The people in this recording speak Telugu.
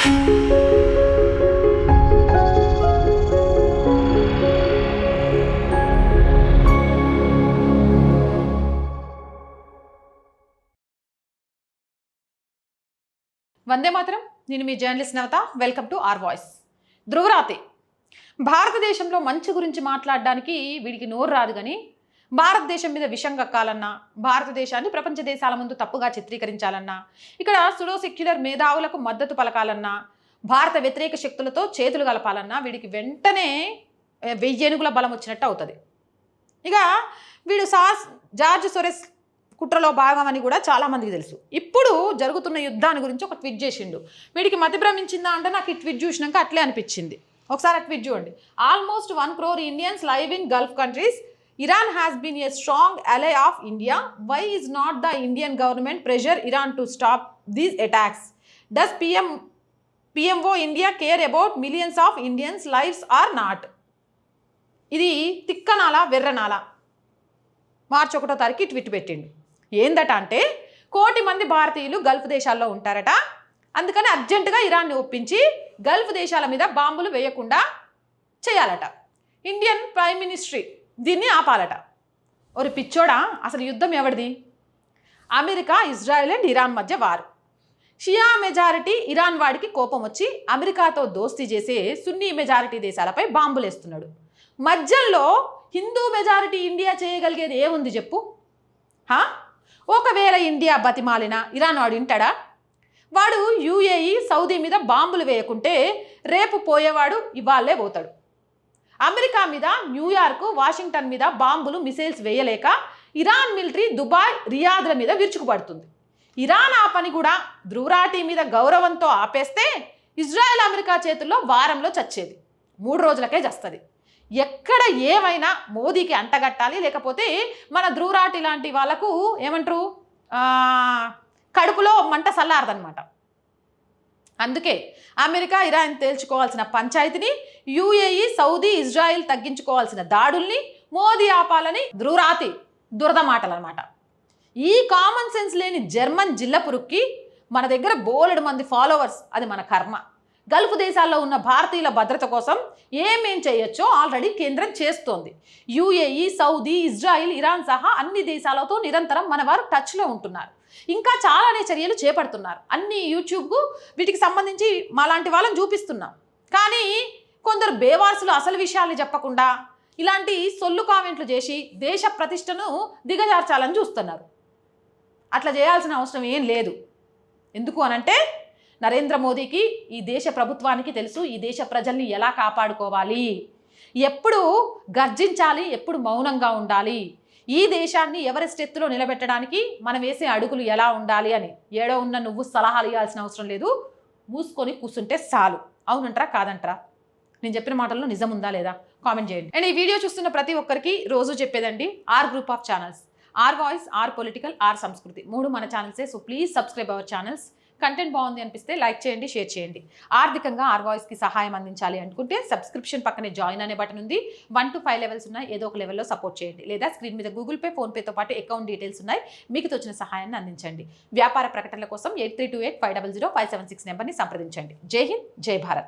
వందే మాతరం. నేను మీ journalist Navata. Welcome to R Voice. ధ్రువరాతి భారతదేశంలో మంచి గురించి మాట్లాడడానికి వీడికి నోరు రాదు, కానీ భారతదేశం మీద విషం కక్కాలన్నా, భారతదేశాన్ని ప్రపంచ దేశాల ముందు తప్పుగా చిత్రీకరించాలన్నా, ఇక్కడ సుడో సెక్యులర్ మేధావులకు మద్దతు పలకాలన్నా, భారత వ్యతిరేక శక్తులతో చేతులు కలపాలన్నా వీడికి వెంటనే 1000 ఏనుగుల బలం వచ్చినట్టు అవుతుంది. ఇక వీడు జార్జ్ సోరెస్ కుట్రలో భాగం అని కూడా చాలామందికి తెలుసు. ఇప్పుడు జరుగుతున్న యుద్ధాన్ని గురించి ఒక ట్వీట్ చేసిండు. వీడికి మతి భ్రమించిందా అంటే నాకు ఈ ట్వీట్ చూసినాక అట్లే అనిపించింది. ఒకసారి ఆ ట్వీట్ చూడండి. Almost 1 crore Indians live in Gulf countries. Iran has been a strong ally of India. Why is not the Indian government pressure Iran to stop these attacks? Does PMO India care about millions of Indians' lives or not? ఇది తిక్కనాల వెర్రనాల. మార్చి 1వ తారీఖు ట్వీట్ పెట్టిండు. ఏందట అంటే, 1 కోటి మంది భారతీయులు గల్ఫ్ దేశాల్లో ఉంటారట, అందుకని అర్జెంటుగా ఇరాన్ని ఒప్పించి గల్ఫ్ దేశాల మీద బాంబులు వేయకుండా చేయాలట. ఇండియన్ ప్రైమ్ మినిస్ట్రీ దీన్ని ఆపాలట. ఒక పిచ్చోడా, అసలు యుద్ధం ఎవరిది? అమెరికా, ఇజ్రాయెల్ అండ్ ఇరాన్ మధ్య వారు. షియా మెజారిటీ ఇరాన్ వాడికి కోపం వచ్చి అమెరికాతో దోస్తీ చేసే సున్నీ మెజారిటీ దేశాలపై బాంబులు వేస్తున్నాడు. మధ్యలో హిందూ మెజారిటీ ఇండియా చేయగలిగేది ఏముంది చెప్పు? ఒకవేళ ఇండియా బతిమాలిన ఇరాన్ వాడు వింటాడా? వాడు యూఏఈ, సౌదీ మీద బాంబులు వేయకుంటే రేపు పోయేవాడు ఇవాళే పోతాడు. అమెరికా మీద, న్యూయార్క్, వాషింగ్టన్ మీద బాంబులు, మిసైల్స్ వేయలేక ఇరాన్ మిలిటరీ దుబాయ్, రియాద్ల మీద విరుచుకుపడుతుంది. ఇరాన్ ఆ పని కూడా ధ్రువరాటి మీద గౌరవంతో ఆపేస్తే ఇజ్రాయెల్ అమెరికా చేతుల్లో వారంలో చచ్చేది, 3 రోజులకే చస్తుంది. ఎక్కడ ఏమైనా మోదీకి అంటగట్టాలి, లేకపోతే మన ధ్రువరాటి లాంటి వాళ్ళకు ఏమంటారు, కడుపులో మంట సల్లారదనమాట. అందుకే అమెరికా, ఇరాన్ తేల్చుకోవాల్సిన పంచాయతీని, యూఏఈ, సౌదీ, ఇజ్రాయిల్ తగ్గించుకోవాల్సిన దాడుల్ని మోదీ ఆపాలని ధ్రువరాతి దురద మాటలు అనమాట. ఈ కామన్ సెన్స్ లేని జర్మన్ జిల్లపురుక్కి మన దగ్గర బోలెడు మంది ఫాలోవర్స్, అది మన కర్మ. గల్ఫ్ దేశాల్లో ఉన్న భారతీయుల భద్రత కోసం ఏమేం చేయొచ్చో ఆల్రెడీ కేంద్రం చేస్తోంది. యూఏఈ, సౌదీ, ఇజ్రాయిల్, ఇరాన్ సహా అన్ని దేశాలతో నిరంతరం మన వారు టచ్లో ఉంటున్నారు. ఇంకా చాలానే చర్యలు చేపడుతున్నారు. అన్ని యూట్యూబ్కు వీటికి సంబంధించి మాలాంటి వాళ్ళని చూపిస్తున్నాం. కానీ కొందరు బేవార్సులు అసలు విషయాల్ని చెప్పకుండా ఇలాంటి సొల్లు కామెంట్లు చేసి దేశ ప్రతిష్టను దిగజార్చాలని చూస్తున్నారు. అట్లా చేయాల్సిన అవసరం ఏం లేదు. ఎందుకు అనంటే, నరేంద్ర మోదీకి, ఈ దేశ ప్రభుత్వానికి తెలుసు ఈ దేశ ప్రజల్ని ఎలా కాపాడుకోవాలి, ఎప్పుడు గర్జించాలి, ఎప్పుడు మౌనంగా ఉండాలి, ఈ దేశాన్ని ఎవరెస్ట్ ఎత్తులో నిలబెట్టడానికి మనం వేసే అడుగులు ఎలా ఉండాలి అని. ఏడో ఉన్న నువ్వు సలహాలు ఇవ్వాల్సిన అవసరం లేదు, మూసుకొని కూర్చుంటే చాలు. అవునంటారా కాదంటారా? నేను చెప్పిన మాటల్లో నిజం ఉందా లేదా కామెంట్ చేయండి. అండ్ ఈ వీడియో చూస్తున్న ప్రతి ఒక్కరికి రోజు చెప్పేదండి, R group of channels, R Voice, R Political, R Sanskriti, 3 మన ఛానల్సే. So please subscribe our channels. Content బాగుంది అనిపిస్తే లైక్ చేయండి, షేర్ చేయండి. ఆర్థికంగా ఆర్ వాయిస్కి సహాయం అందించాలి అనుకుంటే సబ్స్క్రిప్షన్ పక్కనే జాయిన్ అనే బటన్ ఉంది. 1 to 5 లెవెల్స్ ఉన్నాయి, ఏదో ఒక లెవెల్లో సపోర్ట్ చేయండి. లేదా స్క్రీన్ మీద గూగుల్ పే, ఫోన్పేతో పాటు అకౌంట్ డీటెయిల్స్ ఉన్నాయి, మీకు తోచిన సహాయాన్ని అందించండి. వ్యాపార ప్రకటనల కోసం 8328500576 నెంబర్ని సంప్రదించండి. జై హింద్, జై భారత్.